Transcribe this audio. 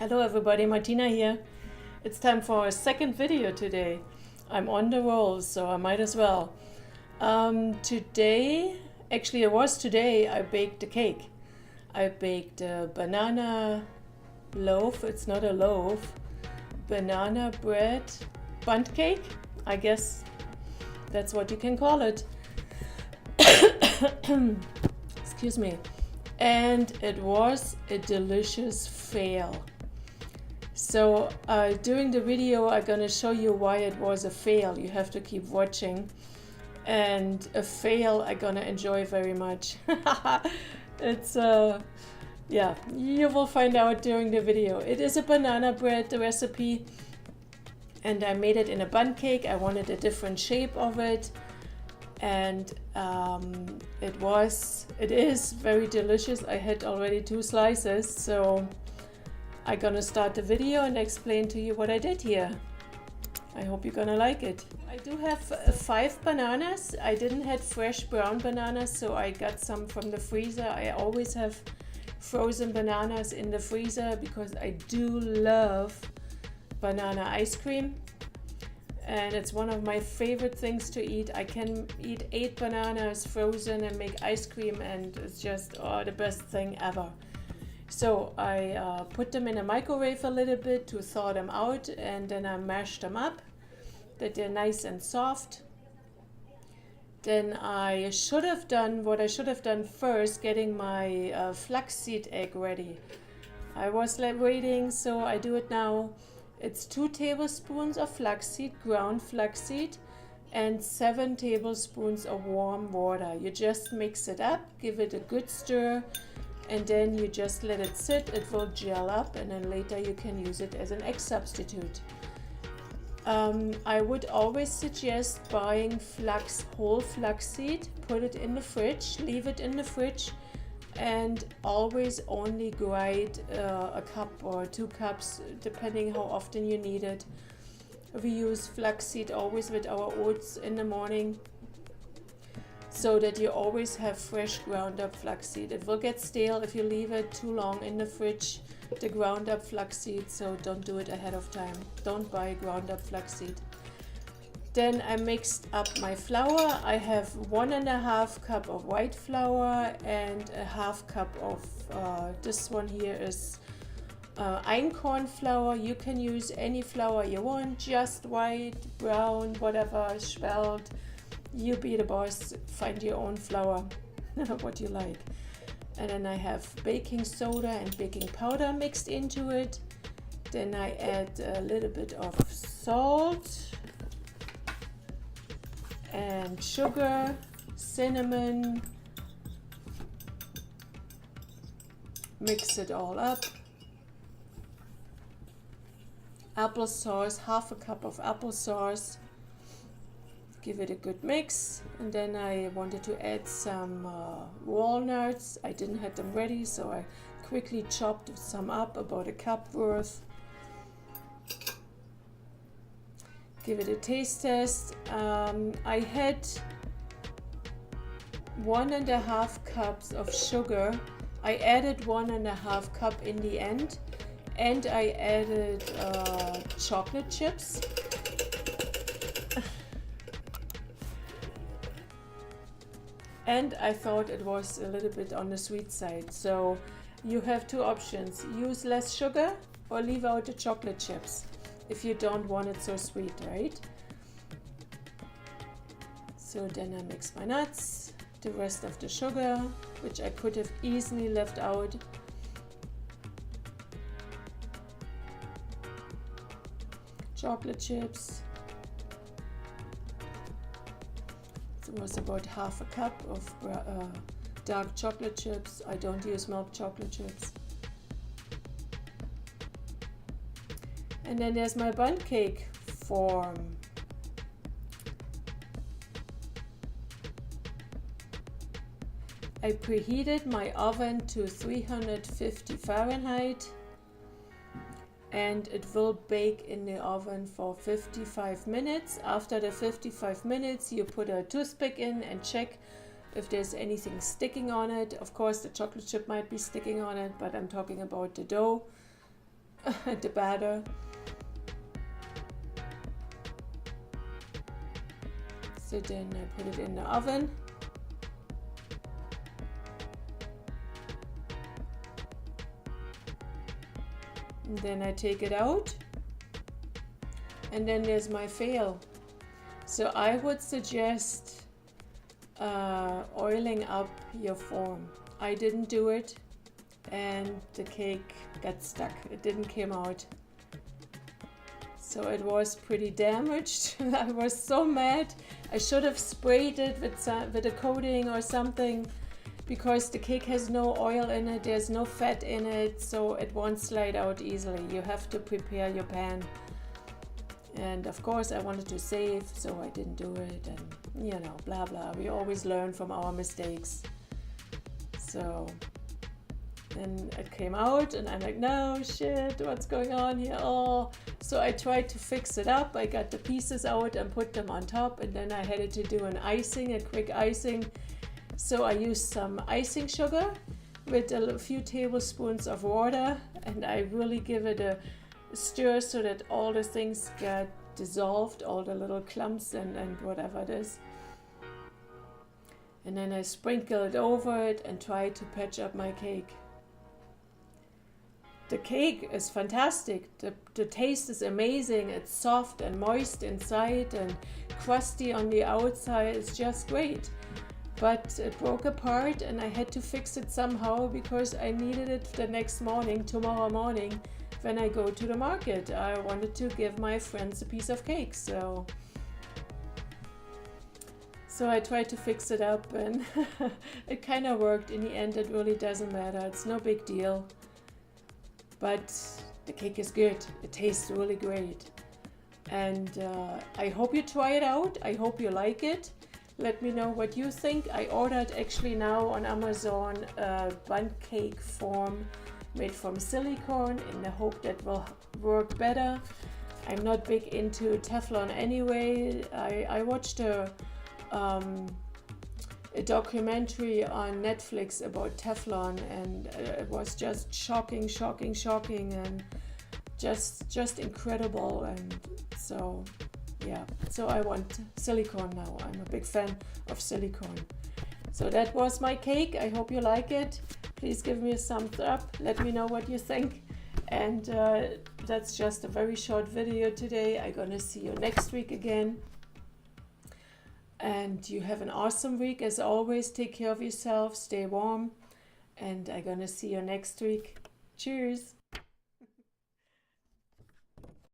Hello everybody, Martina here. It's time for a second video today. I'm on the roll, so I might as well. Today, actually it was today, I baked a cake. I baked a banana loaf, it's not a loaf, banana bread bundt cake. I guess that's what you can call it. Excuse me. And it was a delicious fail. So during the video I'm gonna show you why it was a fail. You have to keep watching. And a fail I'm gonna enjoy very much. It's yeah, you will find out during the video. It is a banana bread recipe, and I made it in a bundt cake. I wanted a different shape of it, and it is very delicious. I had already 2 slices, so I'm gonna start the video and explain to you what I did here. I hope you're gonna like it. I do have 5 bananas. I didn't have fresh brown bananas, so I got some from the freezer. I always have frozen bananas in the freezer because I do love banana ice cream, and it's one of my favorite things to eat. I can eat 8 bananas frozen and make ice cream, and it's just the best thing ever. So I put them in a microwave a little bit to thaw them out, and then I mashed them up that they're nice and soft. Then I should have done what I should have done first, getting my flaxseed egg ready. I was waiting, so I do it now. It's 2 tablespoons of flaxseed, ground flaxseed, and 7 tablespoons of warm water. You just mix it up, give it a good stir, and then you just let it sit. It will gel up, and then later you can use it as an egg substitute. I would always suggest buying whole flaxseed, put it in the fridge, leave it in the fridge, and always only grind a cup or 2 cups, depending how often you need it. We use flaxseed always with our oats in the morning, so that you always have fresh ground up flaxseed. It will get stale if you leave it too long in the fridge, the ground up flaxseed, so don't do it ahead of time. Don't buy ground up flaxseed. Then I mixed up my flour. I have 1½ cup of white flour and a ½ cup of, this one here is Einkorn flour. You can use any flour you want, just white, brown, whatever, spelt. You be the boss, find your own flour, what you like. And then I have baking soda and baking powder mixed into it. Then I add a little bit of salt and sugar, cinnamon. Mix it all up. Applesauce, ½ cup of applesauce. Give it a good mix, and then I wanted to add some walnuts. I didn't have them ready, so I quickly chopped some up, about a cup worth. Give it a taste test. I had 1½ cups of sugar. I added 1½ cup in the end, and I added chocolate chips. And I thought it was a little bit on the sweet side. So you have 2 options. Use less sugar or leave out the chocolate chips if you don't want it so sweet, right? So then I mix my nuts, the rest of the sugar, which I could have easily left out. Chocolate chips. It was about ½ cup of dark chocolate chips. I don't use milk chocolate chips. And then there's my bundt cake form. I preheated my oven to 350 Fahrenheit, and it will bake in the oven for 55 minutes. After the 55 minutes, you put a toothpick in and check if there's anything sticking on it. Of course, the chocolate chip might be sticking on it, but I'm talking about the dough. the batter. So then I put it in the oven. And then I take it out. And then there's my fail. So I would suggest oiling up your form. I didn't do it, and the cake got stuck. It didn't come out. So it was pretty damaged. I was so mad. I should have sprayed it with a coating or something, because the cake has no oil in it, there's no fat in it, so it won't slide out easily. You have to prepare your pan. And of course I wanted to save, so I didn't do it, and you know, blah blah. We always learn from our mistakes. So then it came out and I'm like, no shit, what's going on here? Oh, so I tried to fix it up. I got the pieces out and put them on top, and then I had to do an icing, a quick icing. So I used some icing sugar with a few tablespoons of water, and I really give it a stir so that all the things get dissolved, all the little clumps and whatever it is. And then I sprinkle it over it and try to patch up my cake. The cake is fantastic. The taste is amazing. It's soft and moist inside and crusty on the outside. It's just great. But it broke apart and I had to fix it somehow because I needed it the next morning, tomorrow morning, when I go to the market. I wanted to give my friends a piece of cake, so I tried to fix it up, and it kind of worked. In the end, it really doesn't matter. It's no big deal. But the cake is good. It tastes really great. And I hope you try it out. I hope you like it. Let me know what you think. I ordered actually now on Amazon a bundt cake form made from silicone in the hope that will work better. I'm not big into Teflon anyway. I watched a documentary on Netflix about Teflon, and it was just shocking, and just incredible. And so yeah, so I want silicone now. I'm a big fan of silicone. So that was my cake. I hope you like it. Please give me a thumbs up. Let me know what you think. And that's just a very short video today. I'm gonna see you next week again. And you have an awesome week. As always, take care of yourself, stay warm, and I'm gonna see you next week. Cheers.